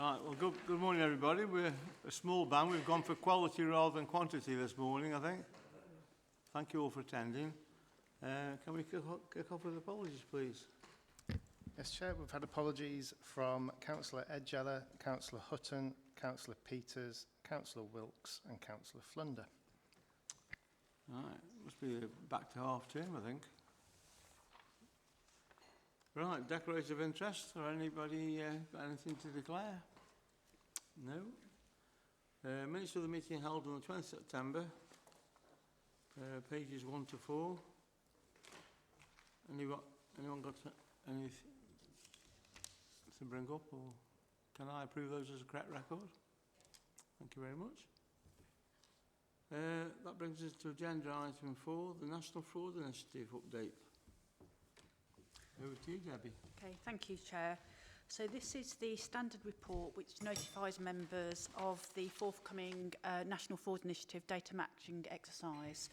Right, well, good morning, everybody. We're a small band. We've gone for quality rather than quantity this morning, I think. Thank you all for attending. Can we kick off with apologies, please? Yes, Chair, we've had apologies from Councillor Edgeller, Councillor Hutton, Councillor Peters, Councillor Wilkes and Councillor Flunder. Right, must be back to half term, I think. Right, declaration of interest. Or anybody got anything to declare? No. Minutes of the meeting held on the 20th September, pages 1 to 4. Anyone got anything to bring up, or can I approve those as a correct record? Thank you very much. That brings us to agenda item 4, the National Fraud Initiative update. Over to you, Debbie. Okay, thank you, Chair. So this is the standard report which notifies members of the forthcoming National Fraud Initiative data matching exercise.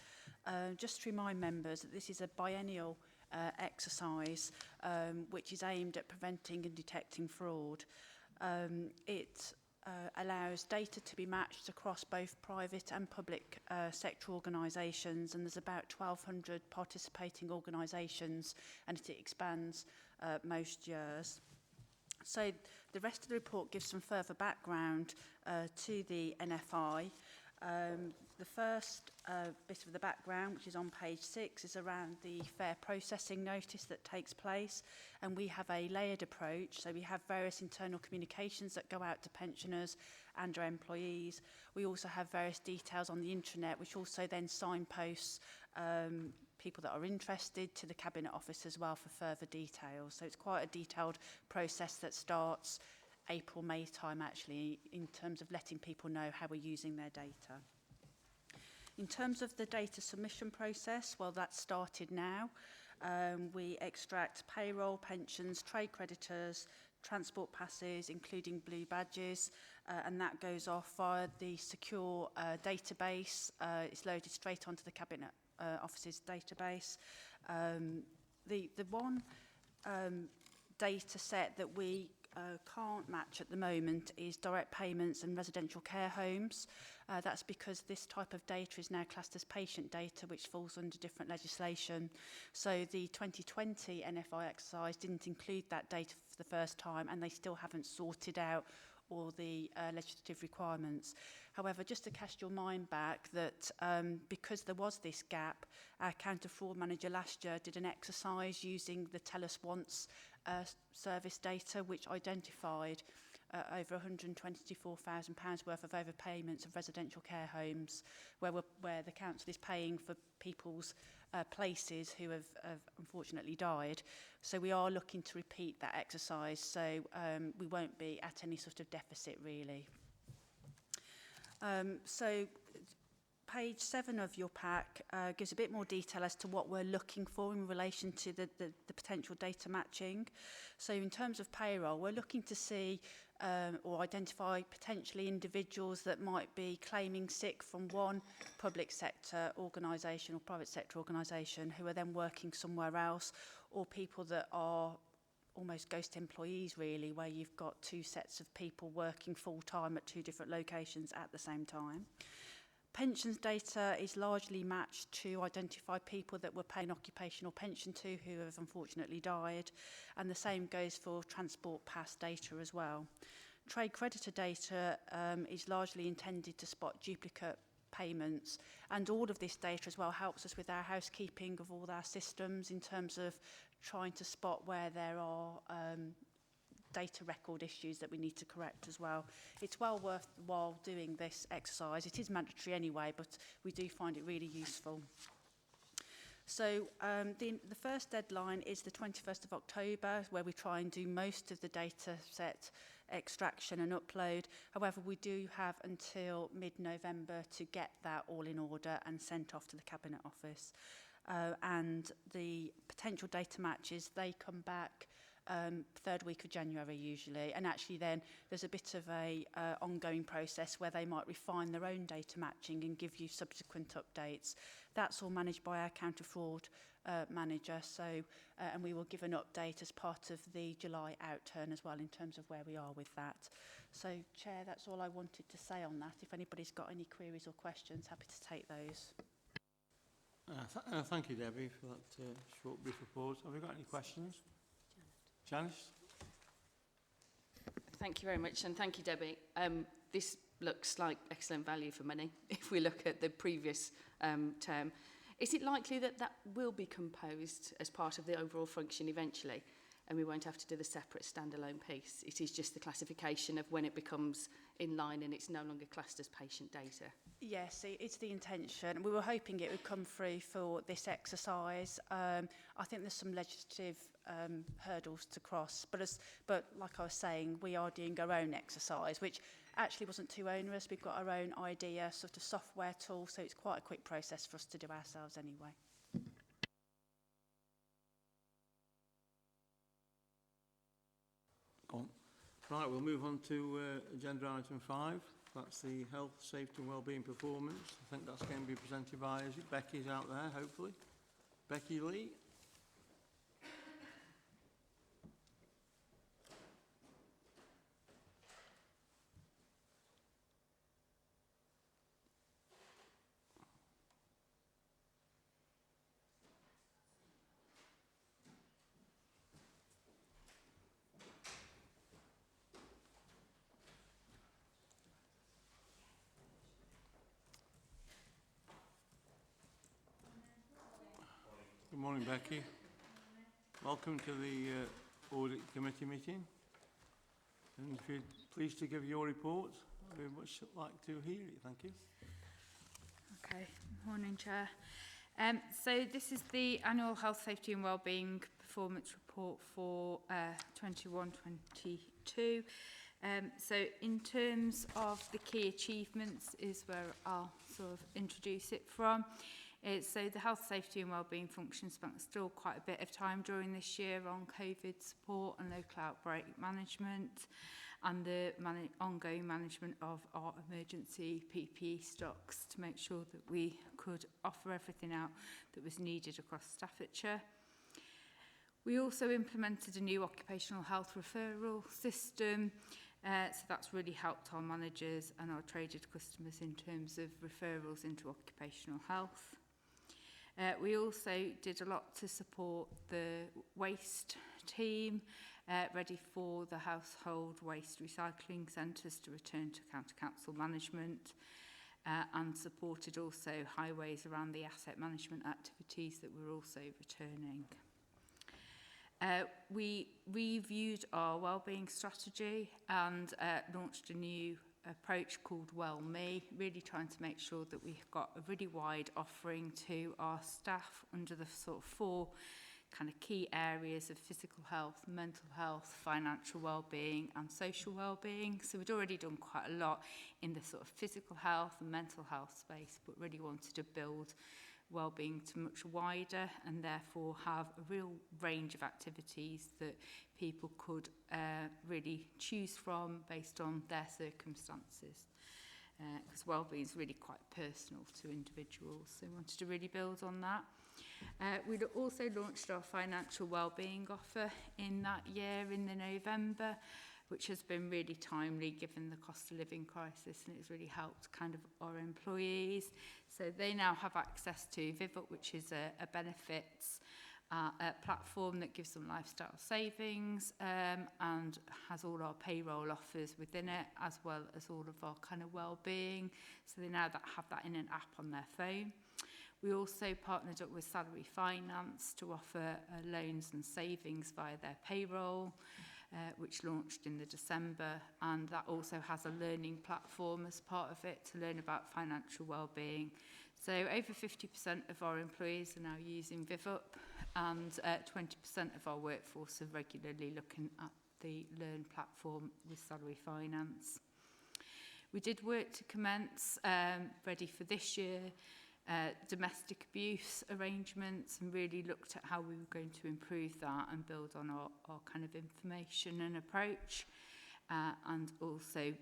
Just to remind members that this is a biennial exercise which is aimed at preventing and detecting fraud. It allows data to be matched across both private and public sector organisations, and there's about 1,200 participating organisations, and it expands most years. So the rest of the report gives some further background to the NFI. The first bit of the background, which is on page 6, is around the fair processing notice that takes place, and we have a layered approach. So we have various internal communications that go out to pensioners and our employees. We also have various details on the intranet, which also then signposts people that are interested to the Cabinet Office as well for further details. So it's quite a detailed process that starts April, May time actually, in terms of letting people know how we're using their data. In terms of the data submission process, well, that started now. We extract payroll, pensions, trade creditors, transport passes, including blue badges, and that goes off via the secure database. It's loaded straight onto the Cabinet Office's database. The one data set that we can't match at the moment is direct payments and residential care homes. That's because this type of data is now classed as patient data, which falls under different legislation. So the 2020 NFI exercise didn't include that data for the first time, and they still haven't sorted out all the legislative requirements. However, just to cast your mind back that because there was this gap, our counter fraud manager last year did an exercise using the Tell Us Once service data, which identified over £124,000 worth of overpayments of residential care homes where the council is paying for people's places who have unfortunately died. So we are looking to repeat that exercise, so we won't be at any sort of deficit really. So page 7 of your pack gives a bit more detail as to what we're looking for in relation to the potential data matching. So in terms of payroll, we're looking to see or identify potentially individuals that might be claiming sick from one public sector organisation or private sector organisation who are then working somewhere else, or people that are almost ghost employees really, where you've got two sets of people working full-time at two different locations at the same time. Pensions data is largely matched to identify people that we're paying occupational pension to who have unfortunately died, and the same goes for transport pass data as well. Trade creditor data is largely intended to spot duplicate payments, and all of this data as well helps us with our housekeeping of all our systems in terms of trying to spot where there are data record issues that we need to correct as well. It's well worthwhile doing this exercise. It is mandatory anyway, but we do find it really useful. So the first deadline is the 21st of October, where we try and do most of the data set extraction and upload. However, we do have until mid-November to get that all in order and sent off to the Cabinet Office. And the potential data matches, they come back third week of January usually, and actually then there's a bit of a ongoing process where they might refine their own data matching and give you subsequent updates. That's all managed by our counter fraud manager. So, and we will give an update as part of the July outturn as well in terms of where we are with that. So, Chair, that's all I wanted to say on that. If anybody's got any queries or questions, happy to take those. Thank you, Debbie, for that short brief report. Have we got any questions? Janice? Thank you very much, and thank you, Debbie. This looks like excellent value for money if we look at the previous term. Is it likely that that will be composed as part of the overall function eventually, and we won't have to do the separate standalone piece? It is just the classification of when it becomes in line and it's no longer classed as patient data. Yes, it's the intention. We were hoping it would come through for this exercise. I think there's some legislative hurdles to cross, but like I was saying, we are doing our own exercise, which actually wasn't too onerous. We've got our own idea, sort of software tool, so it's quite a quick process for us to do ourselves anyway. Go on. Right, we'll move on to agenda item 5. That's the health, safety and wellbeing performance. I think that's going to be presented by, is it Becky's out there, hopefully? Becky Lee. Good morning, Becky. Welcome to the Audit Committee meeting. And if you're pleased to give your report, I'd very much like to hear it. Thank you. Okay, morning, Chair. So this is the annual health, safety and wellbeing performance report for 21-22. So in terms of the key achievements is where I'll sort of introduce it from. So the health, safety and wellbeing function spent still quite a bit of time during this year on COVID support and local outbreak management and the ongoing management of our emergency PPE stocks to make sure that we could offer everything out that was needed across Staffordshire. We also implemented a new occupational health referral system, so that's really helped our managers and our traded customers in terms of referrals into occupational health. We also did a lot to support the waste team, ready for the household waste recycling centres to return to county council management, and supported also highways around the asset management activities that were also returning. We reviewed our wellbeing strategy and launched a new approach called Well Me, really trying to make sure that we've got a really wide offering to our staff under the sort of 4 kind of key areas of physical health, mental health, financial wellbeing and social wellbeing. So we'd already done quite a lot in the sort of physical health and mental health space, but really wanted to build wellbeing to much wider and therefore have a real range of activities that people could really choose from based on their circumstances, because wellbeing is really quite personal to individuals, so we wanted to really build on that. We'd also launched our financial wellbeing offer in that year in the November, which has been really timely given the cost of living crisis, and it's really helped kind of our employees. So they now have access to Vivat, which is a benefits a platform that gives them lifestyle savings and has all our payroll offers within it, as well as all of our kind of well-being. So they now have that in an app on their phone. We also partnered up with Salary Finance to offer loans and savings via their payroll, which launched in the December, and that also has a learning platform as part of it to learn about financial well-being. So over 50% of our employees are now using Vivat, and 20% of our workforce are regularly looking at the Learn platform with Salary Finance. We did work to commence, ready for this year, domestic abuse arrangements, and really looked at how we were going to improve that and build on our kind of information and approach, and also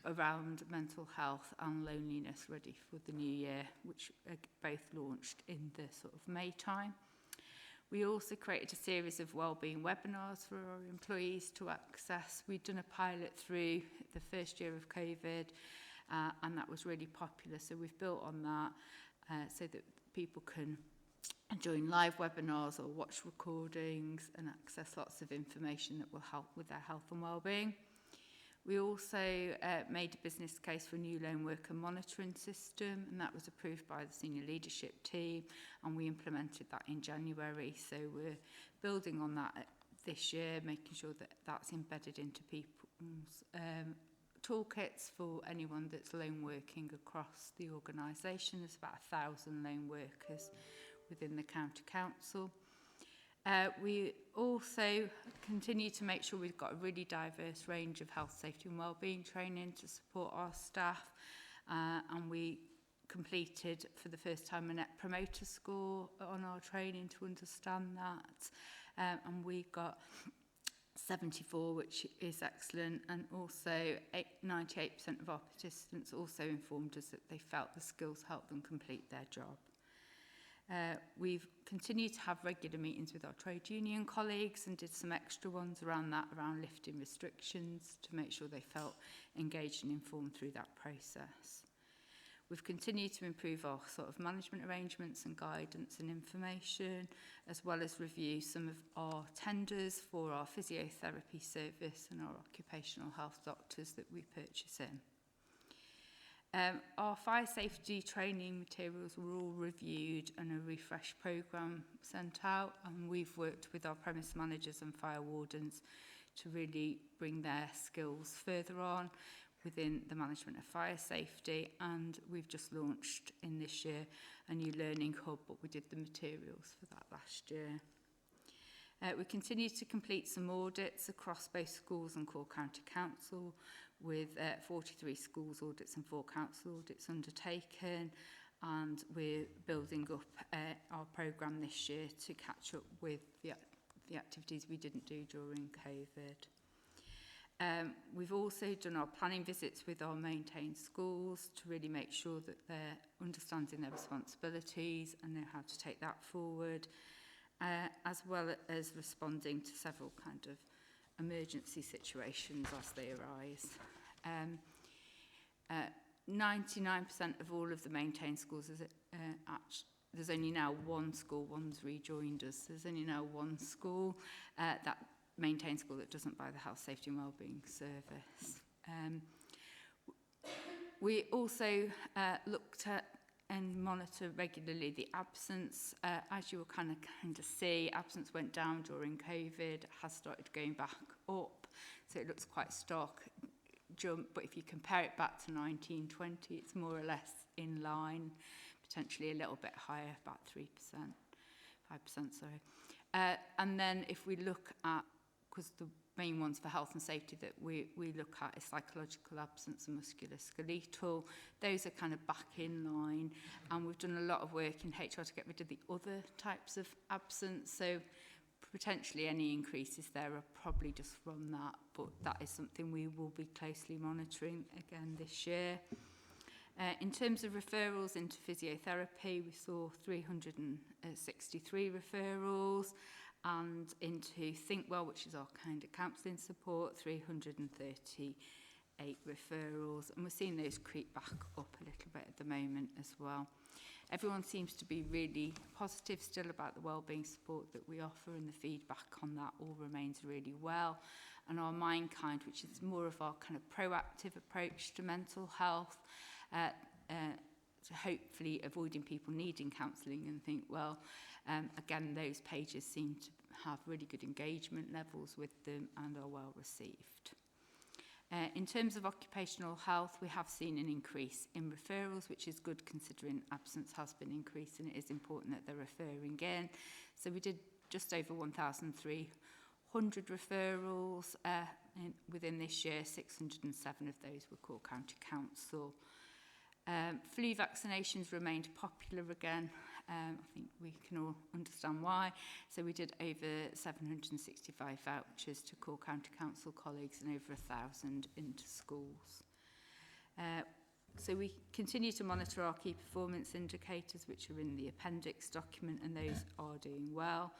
around mental health and loneliness ready for the new year, which both launched in the sort of May time. We also created a series of wellbeing webinars for our employees to access. We'd done a pilot through the first year of COVID, and that was really popular. So we've built on that so that people can join live webinars or watch recordings and access lots of information that will help with their health and wellbeing. We also made a business case for a new lone worker monitoring system, and that was approved by the senior leadership team, and we implemented that in January. So we're building on that this year, making sure that that's embedded into people's toolkits for anyone that's lone working across the organisation. There's about 1,000 lone workers within the county council. We also continue to make sure we've got a really diverse range of health, safety and wellbeing training to support our staff, and we completed for the first time a Net Promoter Score on our training to understand that, and we got 74, which is excellent, and also 98% of our participants also informed us that they felt the skills helped them complete their job. We've continued to have regular meetings with our trade union colleagues and did some extra ones around that, around lifting restrictions, to make sure they felt engaged and informed through that process. We've continued to improve our sort of management arrangements and guidance and information, as well as review some of our tenders for our physiotherapy service and our occupational health doctors that we purchase in. Our fire safety training materials were all reviewed and a refresh programme sent out, and we've worked with our premise managers and fire wardens to really bring their skills further on within the management of fire safety, and we've just launched in this year a new learning hub, but we did the materials for that last year. We continue to complete some audits across both schools and core county council, with 43 schools audits and 4 council audits undertaken, and we're building up our programme this year to catch up with the activities we didn't do during COVID. We've also done our planning visits with our maintained schools to really make sure that they're understanding their responsibilities and know how to take that forward, as well as responding to several kind of emergency situations as they arise. 99% of all of the maintained schools, there's only now one school, one's rejoined us, there's only now one school, that maintained school that doesn't buy the health, safety and wellbeing service. We also looked at and monitor regularly the absence. As you will kind of see, absence went down during COVID, has started going back up, so it looks quite stark jump, but if you compare it back to 1920, it's more or less in line, potentially a little bit higher, about 3%, 5%, sorry. And then if we look at, because the main ones for health and safety that we look at is psychological absence and musculoskeletal. Those are kind of back in line, and we've done a lot of work in HR to get rid of the other types of absence, so potentially any increases there are probably just from that, but that is something we will be closely monitoring again this year. In terms of referrals into physiotherapy, we saw 363 referrals, and into Think Well, which is our kind of counselling support, 338 referrals, and we're seeing those creep back up a little bit at the moment as well. Everyone seems to be really positive still about the wellbeing support that we offer, and the feedback on that all remains really well. And our Mindkind, which is more of our kind of proactive approach to mental health, to hopefully avoiding people needing counselling and Think Well. Again, those pages seem to have really good engagement levels with them and are well received. In terms of occupational health, we have seen an increase in referrals, which is good considering absence has been increasing. It is important that they're referring in. So we did just over 1,300 referrals within this year. 607 of those were core county council. Flu vaccinations remained popular again. I think we can all understand why. So we did over 765 vouchers to core county council colleagues and over 1,000 into schools. So we continue to monitor our key performance indicators, which are in the appendix document, and those are doing well.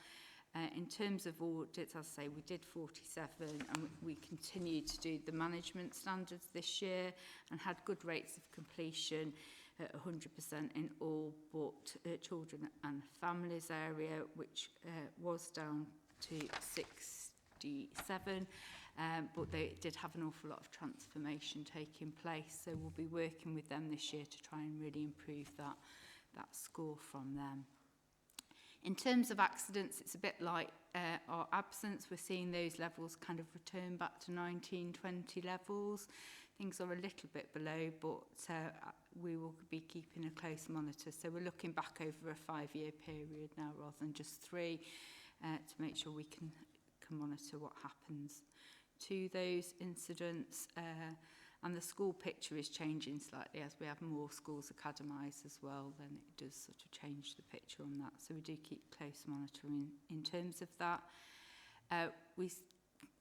In terms of audits, as I say, we did 47, and we continue to do the management standards this year and had good rates of completion at 100% in all but children and families area, which was down to 67. But they did have an awful lot of transformation taking place, so we'll be working with them this year to try and really improve that score from them. In terms of accidents, it's a bit like our absence. We're seeing those levels kind of return back to 1920 levels. Things are a little bit below, but we will be keeping a close monitor. So we're looking back over a 5-year period now rather than just 3 to make sure we can monitor what happens to those incidents. And the school picture is changing slightly as we have more schools academised as well, then it does sort of change the picture on that. So we do keep close monitoring in terms of that. We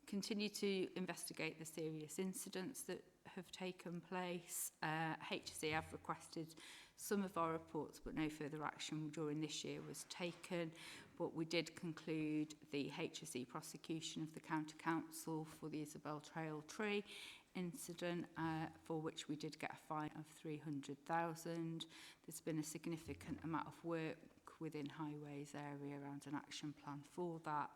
continue to investigate the serious incidents that have taken place. HSE have requested some of our reports, but no further action during this year was taken. But we did conclude the HSE prosecution of the County Council for the Isabel Trail tree incident, for which we did get a fine of 300,000. There's been a significant amount of work within Highways area around an action plan for that.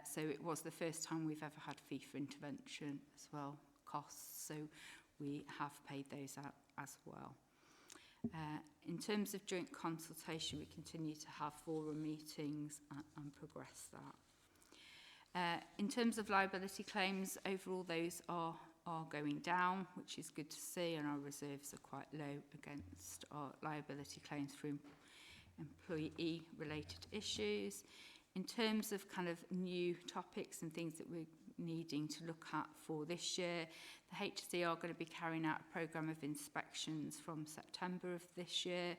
So it was the first time we've ever had fee for intervention as well, costs, so we have paid those out as well. In terms of joint consultation, we continue to have forum meetings and progress that. In terms of liability claims, overall those are going down, which is good to see, and our reserves are quite low against our liability claims for employee-related issues. In terms of kind of new topics and things that we're needing to look at for this year, the HSE are going to be carrying out a programme of inspections from September of this year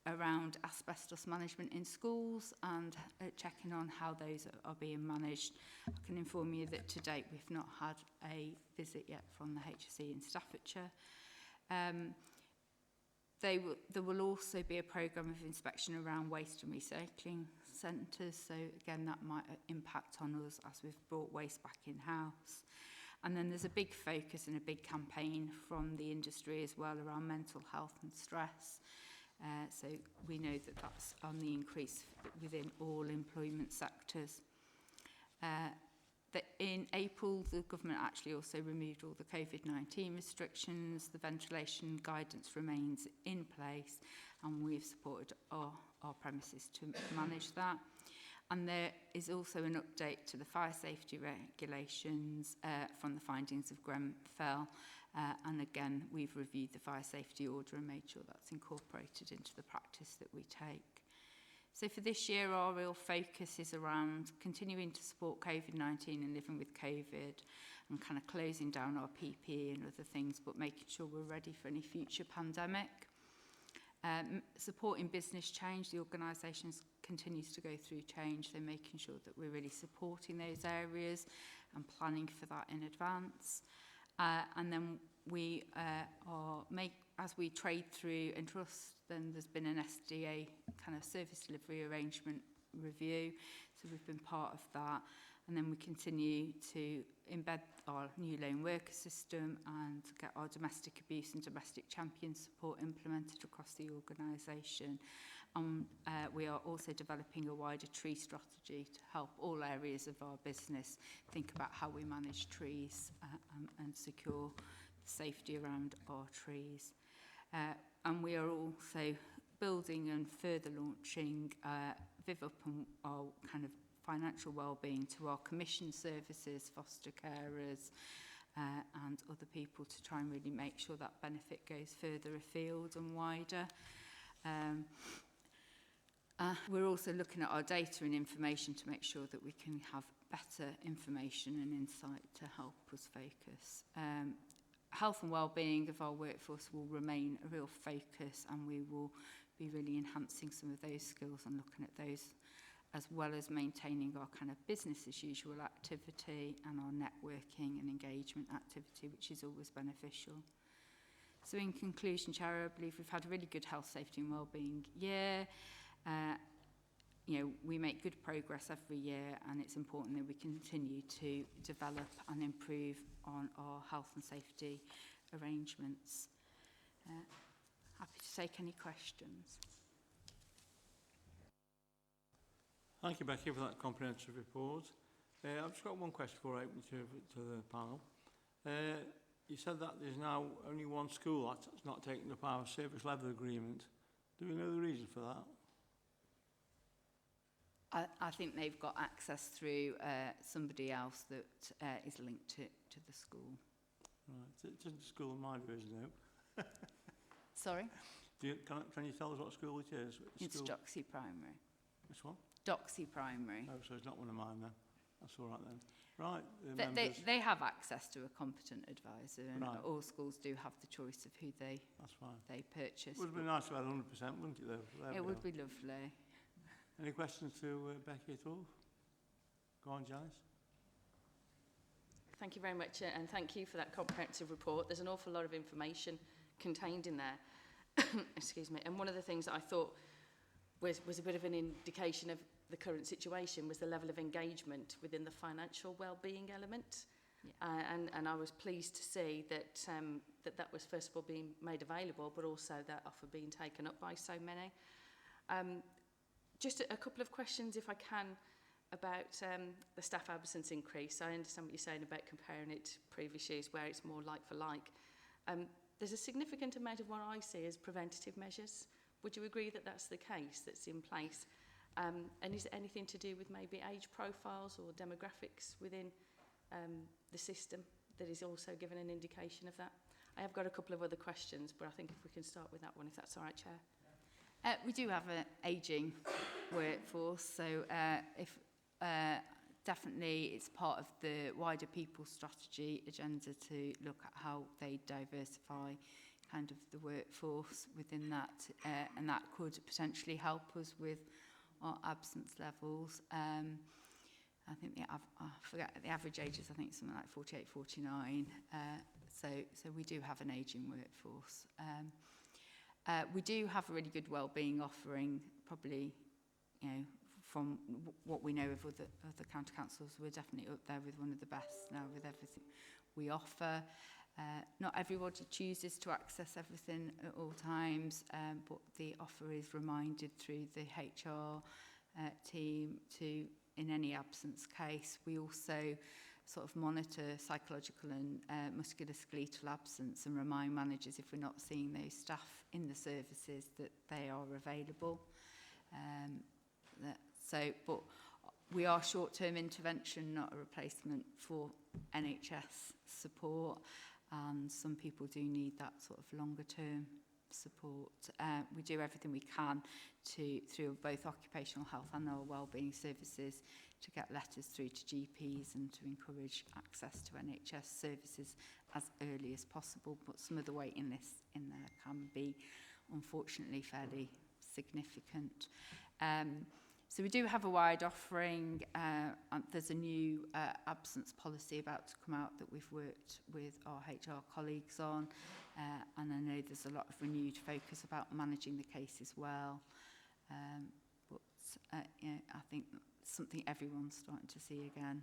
around asbestos management in schools and checking on how those are being managed. I can inform you that to date we've not had a visit yet from the HSE in Staffordshire. There will also be a programme of inspection around waste and recycling centres, so again that might impact on us as we've brought waste back in-house. And then there's a big focus and a big campaign from the industry as well around mental health and stress. So we know that that's on the increase within all employment sectors. In April, the government actually also removed all the COVID-19 restrictions. The ventilation guidance remains in place, and we've supported our premises to manage that. And there is also an update to the fire safety regulations from the findings of Grenfell. And again, we've reviewed the fire safety order and made sure that's incorporated into the practice that we take. So for this year, our real focus is around continuing to support COVID-19 and living with COVID and kind of closing down our PPE and other things, but making sure we're ready for any future pandemic. Supporting business change, the organisation continues to go through change, so making sure that we're really supporting those areas and planning for that in advance. And then we as we trade through and trust, then there's been an SDA kind of service delivery arrangement review, so we've been part of that. And then we continue to embed our new lone worker system and get our domestic abuse and domestic champion support implemented across the organisation. We are also developing a wider tree strategy to help all areas of our business think about how we manage trees and secure safety around our trees. And we are also building and further launching Viv Up and our kind of financial wellbeing to our commission services, foster carers and other people to try and really make sure that benefit goes further afield and wider. We're also looking at our data and information to make sure that we can have better information and insight to help us focus. Health and wellbeing of our workforce will remain a real focus, and we will be really enhancing some of those skills and looking at those, as well as maintaining our kind of business as usual activity and our networking and engagement activity, which is always beneficial. So in conclusion, Chair, I believe we've had a really good health, safety and wellbeing year. You know, we make good progress every year, and it's important that we continue to develop and improve on our health and safety arrangements. Happy to take any questions. Thank you, Becky, for that comprehensive report. I've just got one question before I open to the panel. You said that there's now only one school that's not taking up our service level agreement. Do we know the reason for that? I think they've got access through somebody else that is linked to the school. Right, it isn't a school in my division, no. Sorry? Can you tell us what school it is? It's school? Doxy Primary. Which one? Doxy Primary. Oh, so it's not one of mine then. That's all right then. Right. They have access to a competent advisor, and Right. all schools do have the choice of who they purchase. Would have been nice to have 100%, wouldn't it, though? It would be lovely. Any questions to Becky at all? Go on, Janice. Thank you very much, and thank you for that comprehensive report. There's an awful lot of information contained in there. Excuse me. And one of the things that I thought was a bit of an indication of the current situation was the level of engagement within the financial well-being element. Yeah. And I was pleased to see that, that was first of all being made available, but also that offer being taken up by so many. Just a couple of questions, if I can, about the staff absence increase. I understand what you're saying about comparing it to previous years where it's more like for like. There's a significant amount of what I see as preventative measures. Would you agree that that's the case, that's in place? And is it anything to do with maybe age profiles or demographics within the system that is also given an indication of that? I have got a couple of other questions, but I think if we can start with that one, if that's all right, Chair. We do have an ageing workforce, so definitely it's part of the wider people strategy agenda to look at how they diversify kind of the workforce within that, and that could potentially help us with our absence levels. I think I forget the average age is, I think, something like 48, 49. So we do have an ageing workforce. We do have a really good wellbeing offering, probably, you know, from what we know of other county councils, we're definitely up there with one of the best now with everything we offer. Not everybody chooses to access everything at all times, but the offer is reminded through the HR team to, in any absence case. We also sort of monitor psychological and musculoskeletal absence and remind managers if we're not seeing those staff in the services that they are available. But we are short-term intervention, not a replacement for NHS support, and some people do need that sort of longer-term support. We do everything we can through both occupational health and our wellbeing services to get letters through to GPs and to encourage access to NHS services as early as possible. But some of the waiting lists in there can be, unfortunately, fairly significant. So we do have a wide offering. There's a new absence policy about to come out that we've worked with our HR colleagues on. And I know there's a lot of renewed focus about managing the case as well. You know, I think something everyone's starting to see again.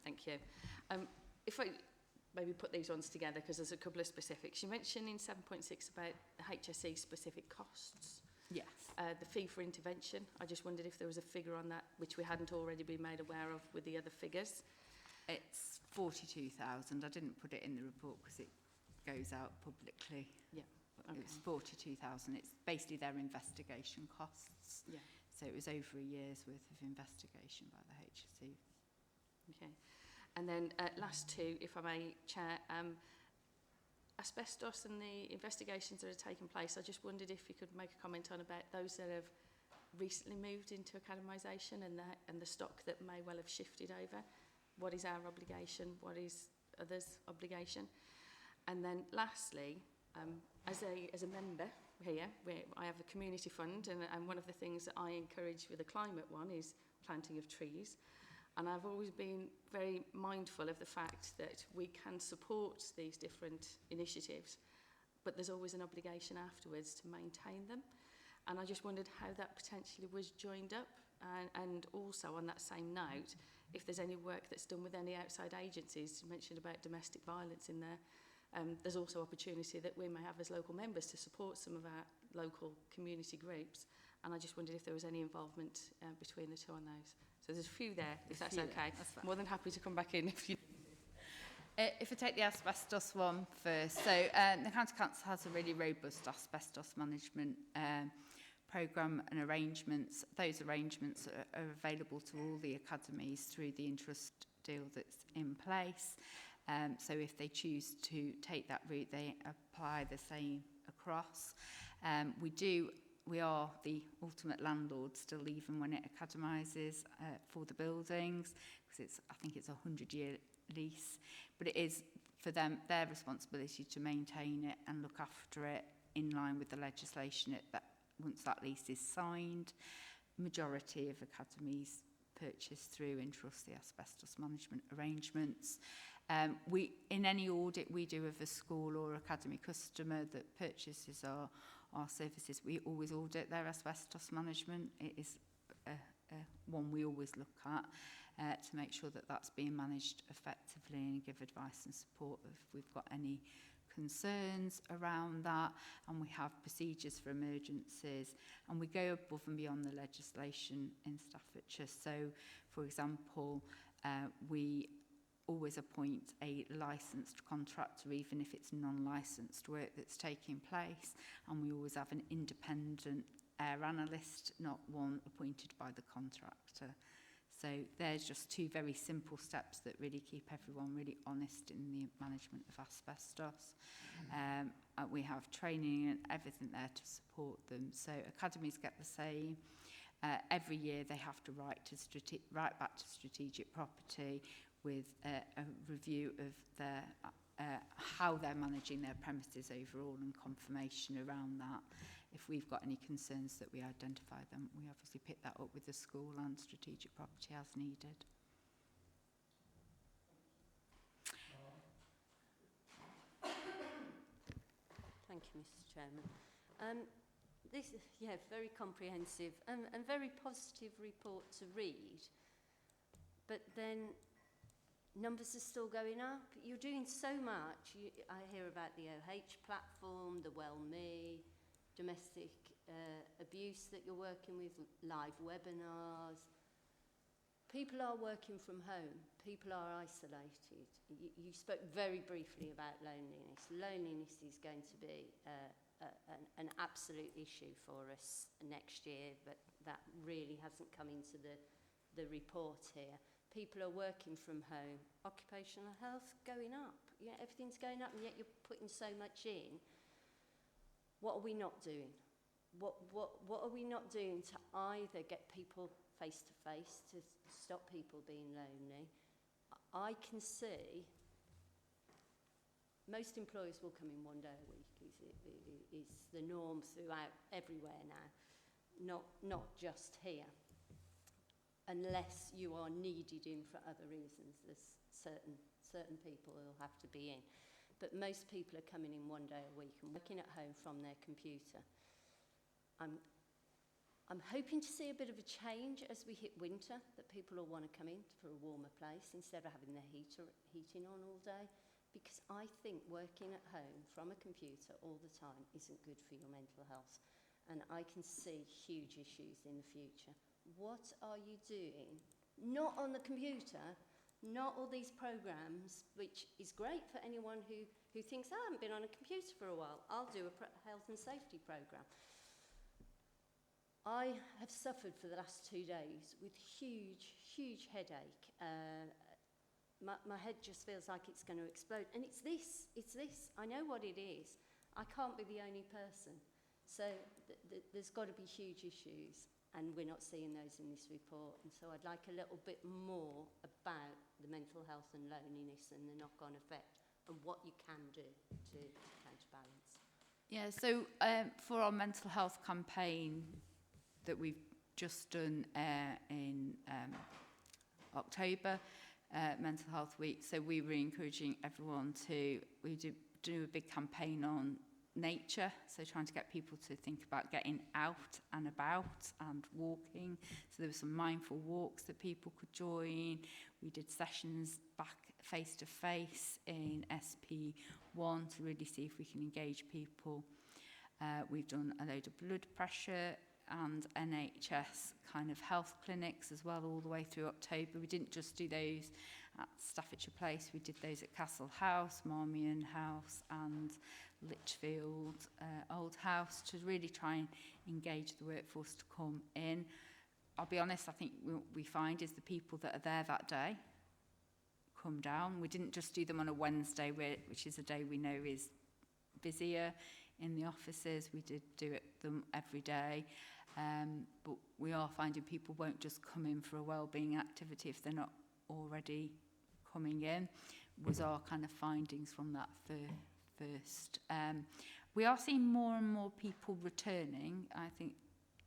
Thank you. If I maybe put these ones together, because there's a couple of specifics. You mentioned in 7.6 about HSE specific costs. Yes. The fee for intervention. I just wondered if there was a figure on that which we hadn't already been made aware of with the other figures. It's 42,000. I didn't put it in the report because it goes out publicly. Yeah. Okay. It's 42,000. It's basically their investigation costs. Yeah. So it was over a year's worth of investigation by the HSE. Okay. And then last two, if I may, Chair, asbestos and the investigations that are taking place, I just wondered if you could make a comment on about those that have recently moved into academisation and the stock that may well have shifted over. What is our obligation? What is others' obligation? And then lastly, as a member here, I have a community fund, and one of the things that I encourage with the climate one is planting of trees. And I've always been very mindful of the fact that we can support these different initiatives, but there's always an obligation afterwards to maintain them. And I just wondered how that potentially was joined up. And also on that same note, if there's any work that's done with any outside agencies. You mentioned about domestic violence in there. There's also opportunity that we may have as local members to support some of our local community groups. And I just wondered if there was any involvement between the two on those. So there's a few there, if that's okay. That's fine. More than happy to come back in if you... If I take the asbestos one first, so the County Council has a really robust asbestos management programme and arrangements. Those arrangements are available to all the academies through the interest deal that's in place. So if they choose to take that route, they apply the same across. We are the ultimate landlord still, even when it academises for the buildings, because I think it's a 100-year lease, but it is for them their responsibility to maintain it and look after it in line with the legislation that once that lease is signed. Majority of academies purchase through Intrust the asbestos management arrangements. In any audit we do of a school or academy customer that purchases our services, we always audit their asbestos management. It is one we always look at to make sure that that's being managed effectively and give advice and support if we've got any concerns around that. And we have procedures for emergencies, and we go above and beyond the legislation in Staffordshire. So, for example, we always appoint a licensed contractor, even if it's non-licensed work that's taking place, and we always have an independent air analyst, not one appointed by the contractor. So there's just two very simple steps that really keep everyone really honest in the management of asbestos. We have training and everything there to support them. So academies get the same. Every year they have to write back to strategic property with a review of their how they're managing their premises overall and confirmation around that. If we've got any concerns that we identify them, we obviously pick that up with the school and strategic property as needed. Thank you, Mr. Chairman. This is, very comprehensive and very positive report to read, but then numbers are still going up. You're doing so much. I hear about the OH platform, the WellMe, domestic abuse that you're working with, live webinars. People are working from home. People are isolated. You spoke very briefly about loneliness. Loneliness is going to be an absolute issue for us next year, but that really hasn't come into the report here. People are working from home. Occupational health going up. Yeah, everything's going up, and yet you're putting so much in. What are we not doing? What are we not doing to either get people face to face to stop people being lonely? I can see most employers will come in one day a week. Is the norm throughout everywhere now, not just here. Unless you are needed in for other reasons, there's certain people who will have to be in. But most people are coming in one day a week and working at home from their computer. I'm hoping to see a bit of a change as we hit winter, that people will want to come in for a warmer place instead of having their heating on all day. Because I think working at home from a computer all the time isn't good for your mental health. And I can see huge issues in the future. What are you doing? Not on the computer, not all these programs, which is great for anyone who thinks, I haven't been on a computer for a while. I'll do a health and safety program. I have suffered for the last 2 days with huge headache. My head just feels like it's going to explode. And it's this. I know what it is. I can't be the only person. So there's got to be huge issues, and we're not seeing those in this report. And so I'd like a little bit more about the mental health and loneliness and the knock-on effect and what you can do to counterbalance. Yeah, so for our mental health campaign that we've just done in October, Mental Health Week. So we were encouraging everyone to, we do a big campaign on nature, so trying to get people to think about getting out and about and walking. So there were some mindful walks that people could join. We did sessions back face to face in SP1 to really see if we can engage people. We've done a load of blood pressure and NHS kind of health clinics as well all the way through October. We didn't just do those at Staffordshire Place, we did those at Castle House, Marmion House and Lichfield Old House to really try and engage the workforce to come in. I'll be honest, I think what we find is the people that are there that day come down. We didn't just do them on a Wednesday, which is a day we know is busier in the offices. We did do them every day. But we are finding people won't just come in for a wellbeing activity if they're not already coming in. Was our kind of findings from that first. We are seeing more and more people returning. I think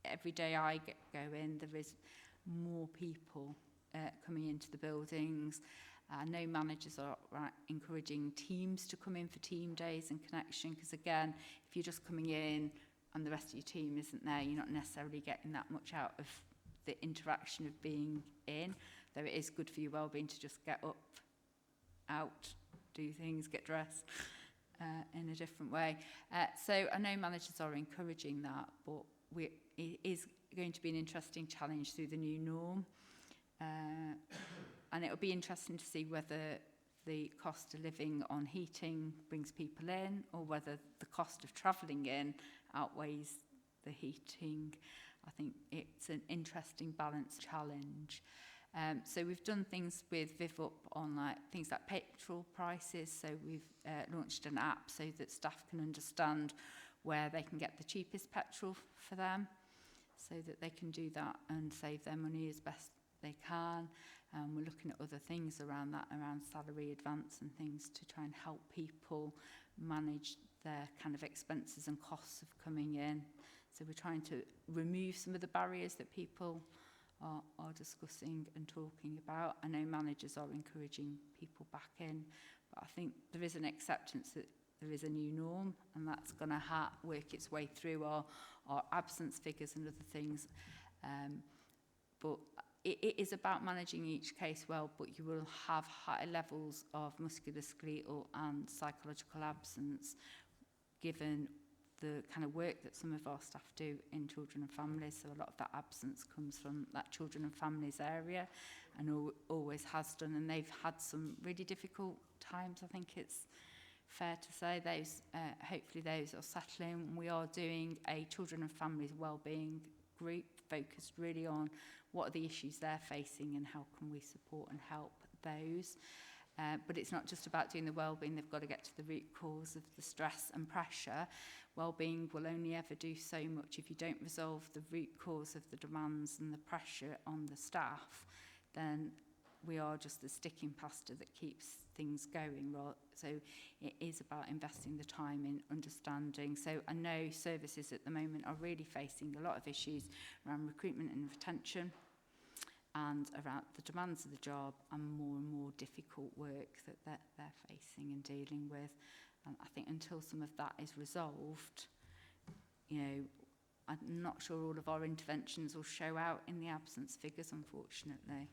every day I go in, there is more people coming into the buildings. I know managers are encouraging teams to come in for team days and connection, because again, if you're just coming in and the rest of your team isn't there, you're not necessarily getting that much out of the interaction of being in, though it is good for your wellbeing to just get up, out, do things, get dressed in a different way. So I know managers are encouraging that, but it is going to be an interesting challenge through the new norm. And it'll be interesting to see whether the cost of living on heating brings people in, or whether the cost of travelling in outweighs the heating. I think it's an interesting balance challenge. So we've done things with VivUp on like things like petrol prices. So we've launched an app so that staff can understand where they can get the cheapest petrol for them, so that they can do that and save their money as best they can. We're looking at other things around that, around salary advance and things to try and help people manage their kind of expenses and costs of coming in. So we're trying to remove some of the barriers that people are discussing and talking about. I know managers are encouraging people back in, but I think there is an acceptance that there is a new norm, and that's going to work its way through our absence figures and other things. But it is about managing each case well, but you will have high levels of musculoskeletal and psychological absence given the kind of work that some of our staff do in children and families. So a lot of that absence comes from that children and families area, and always has done. And they've had some really difficult times. I think it's fair to say those, hopefully those are settling. We are doing a children and families wellbeing group focused really on what are the issues they're facing and how can we support and help those. But it's not just about doing the wellbeing, they've got to get to the root cause of the stress and pressure. Wellbeing will only ever do so much if you don't resolve the root cause of the demands and the pressure on the staff. Then we are just the sticking plaster that keeps things going. So it is about investing the time in understanding. So I know services at the moment are really facing a lot of issues around recruitment and retention, and around the demands of the job and more difficult work that they're facing and dealing with. And I think until some of that is resolved, you know, I'm not sure all of our interventions will show out in the absence figures, unfortunately.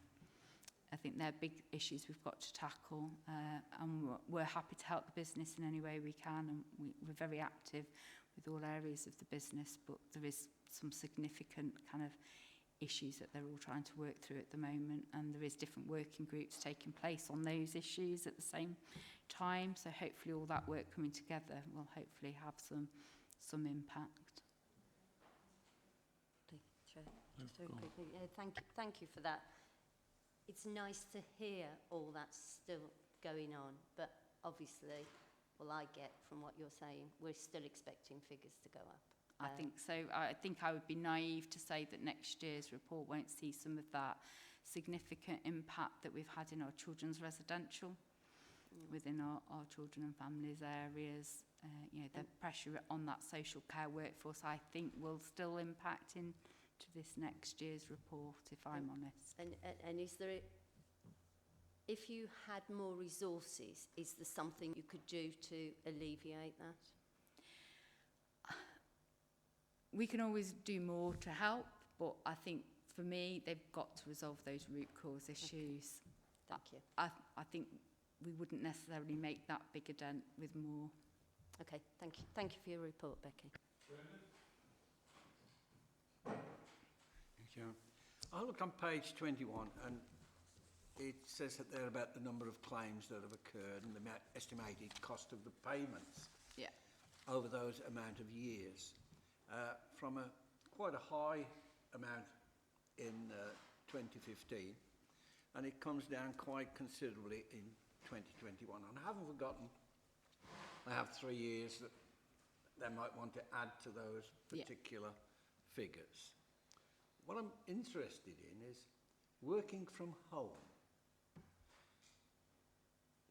I think they're big issues we've got to tackle, and we're happy to help the business in any way we can, and we're very active with all areas of the business, but there is some significant kind of issues that they're all trying to work through at the moment, and there is different working groups taking place on those issues at the same time. So hopefully all that work coming together will hopefully have some impact. Just very quickly, thank you for that. It's nice to hear all that's still going on, but obviously, well, I get from what you're saying, we're still expecting figures to go up. I think so. I think I would be naive to say that next year's report won't see some of that significant impact that we've had in our children's residential, within our children and families areas. You know, the pressure on that social care workforce, I think, will still impact in to this next year's report, if I'm honest. And is there, if you had more resources, is there something you could do to alleviate that? We can always do more to help, but I think for me, they've got to resolve those root cause issues. Thank you. I think we wouldn't necessarily make that big a dent with more. Okay, thank you. Thank you for your report, Becky. Thank you. I look on page 21 and it says that there about the number of claims that have occurred and the estimated cost of the payments over those amount of years. From quite a high amount in 2015, and it comes down quite considerably in 2021. And I haven't forgotten, I have 3 years that they might want to add to those particular figures. What I'm interested in is working from home.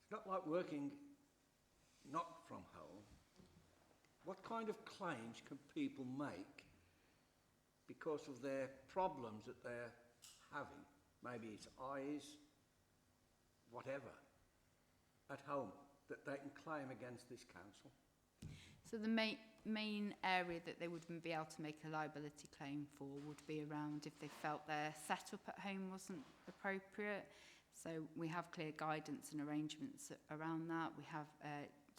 It's not like working not from home. What kind of claims can people make because of their problems that they're having? Maybe it's eyes, whatever, at home, that they can claim against this council. So the main area that they wouldn't be able to make a liability claim for would be around if they felt their setup at home wasn't appropriate. So we have clear guidance and arrangements around that. We have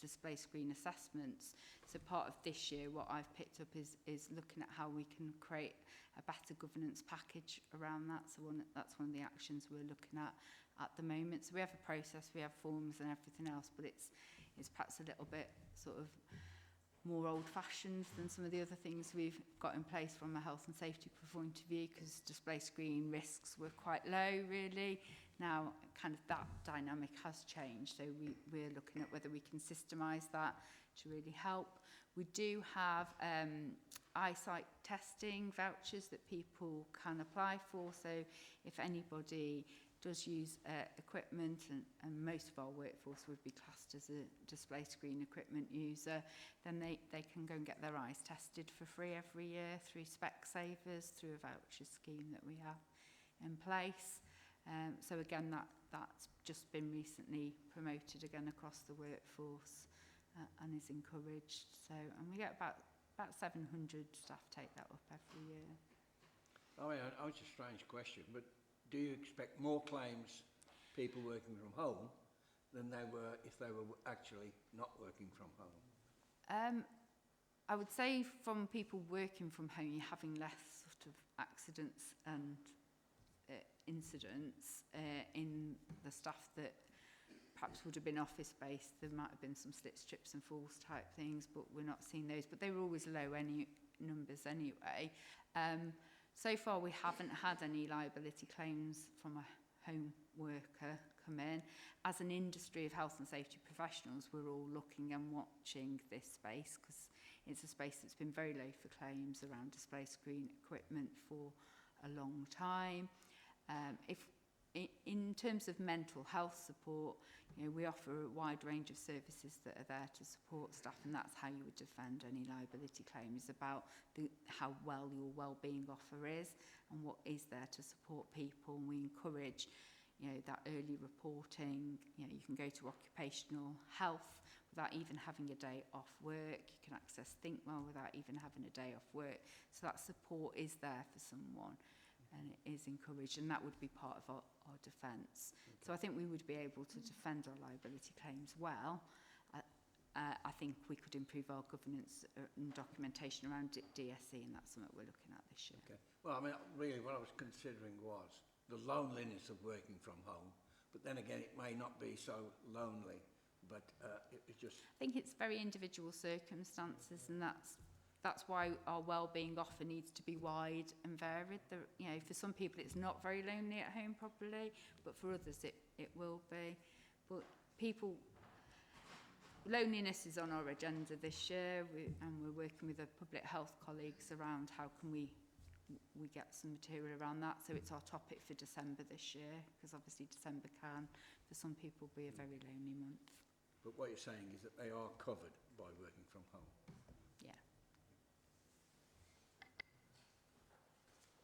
display screen assessments. So part of this year, what I've picked up is looking at how we can create a better governance package around that. So that's one of the actions we're looking at the moment. So we have a process, we have forms and everything else, but it's perhaps a little bit sort of more old-fashioned than some of the other things we've got in place from a health and safety point of view, because display screen risks were quite low, really. Now, kind of that dynamic has changed, so we're looking at whether we can systemise that to really help. We do have eyesight testing vouchers that people can apply for, so if anybody does use equipment, and most of our workforce would be classed as a display screen equipment user, then they can go and get their eyes tested for free every year through Specsavers, through a voucher scheme that we have in place. So again, that's just been recently promoted again across the workforce and is encouraged. So, and we get about 700 staff take that up every year. I mean, it's a strange question, but do you expect more claims people working from home than they were if they were actually not working from home? I would say from people working from home, you're having less sort of accidents and incidents in the staff that perhaps would have been office-based. There might have been some slips, trips and falls type things, but we're not seeing those. But they were always low numbers anyway. So far, we haven't had any liability claims from a home worker come in. As an industry of health and safety professionals, we're all looking and watching this space because it's a space that's been very low for claims around display screen equipment for a long time. In terms of mental health support, we offer a wide range of services that are there to support staff, and that's how you would defend any liability claims about how well your wellbeing offer is and what is there to support people. And we encourage, that early reporting. You can go to occupational health without even having a day off work. You can access ThinkWell without even having a day off work. So that support is there for someone. And it is encouraged, and that would be part of our defence. Okay. So I think we would be able to defend our liability claims well. I think we could improve our governance and documentation around DSE, and that's something we're looking at this year. Okay. Well, I mean, really what I was considering was the loneliness of working from home, but then again, it may not be so lonely, but it's just... I think it's very individual circumstances, and that's why our wellbeing offer needs to be wide and varied. For some people it's not very lonely at home probably, but for others it will be. But loneliness is on our agenda this year, and we're working with the public health colleagues around how can we get some material around that. So it's our topic for December this year, because obviously December can, for some people, be a very lonely month. But what you're saying is that they are covered by working from home. Yeah.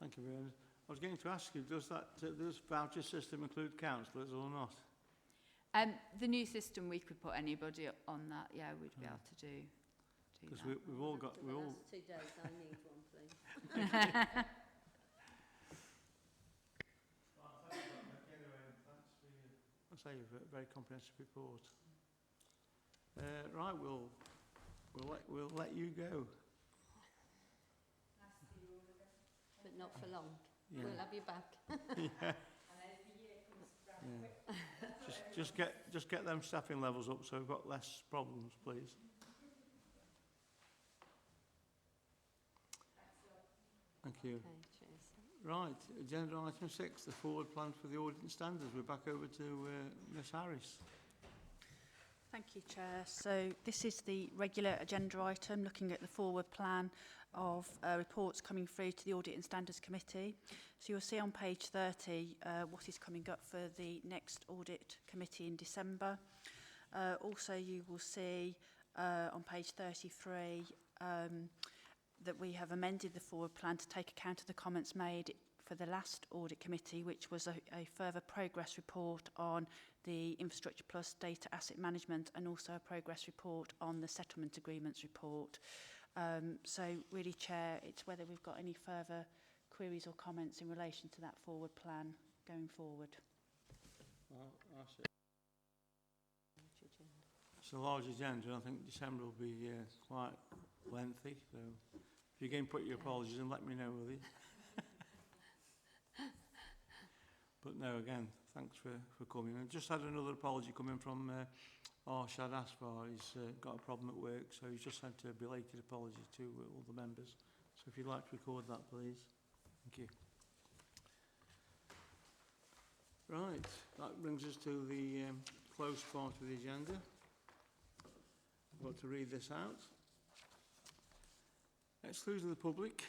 Thank you, Bernard. I was going to ask you, does this voucher system include councillors or not? The new system, we could put anybody on that. Yeah, we'd be able to do Because that. we've all got, After we the all, last 2 days, I need one, please. I say, a very comprehensive report. Right, we'll let you go. But not for long. Yeah. We'll have you back. Yeah. Just get them staffing levels up so we've got less problems, please. Thank you. Okay, cheers. Right, agenda item 6, the forward plan for the audit and standards. We're back over to Ms Harris. Thank you, Chair. So this is the regular agenda item looking at the forward plan of reports coming through to the Audit and Standards Committee. So you'll see on page 30 what is coming up for the next Audit Committee in December. Also, you will see on page 33 that we have amended the forward plan to take account of the comments made for the last Audit Committee, which was a further progress report on the Infrastructure Plus data asset management and also a progress report on the settlement agreements report. So really, Chair, it's whether we've got any further queries or comments in relation to that forward plan going forward. It's a large agenda, and I think December will be quite lengthy. So if you can put your apologies and let me know, will you? But no, again, thanks for coming. I just had another apology coming from Arshad Asfar. He's got a problem at work, so he's just sent a belated apology to all the members. So if you'd like to record that, please. Thank you. Right, that brings us to the close part of the agenda. I've got to read this out. Exclusion of the public.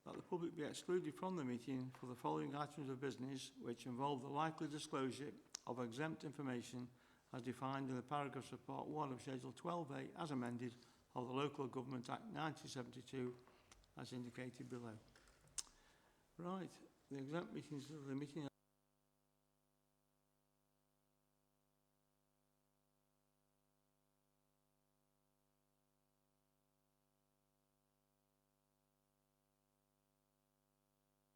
That the public be excluded from the meeting for the following items of business which involve the likely disclosure of exempt information as defined in the paragraphs of Part 1 of Schedule 12A as amended of the Local Government Act 1972 as indicated below. Right, the exempt meetings of the meeting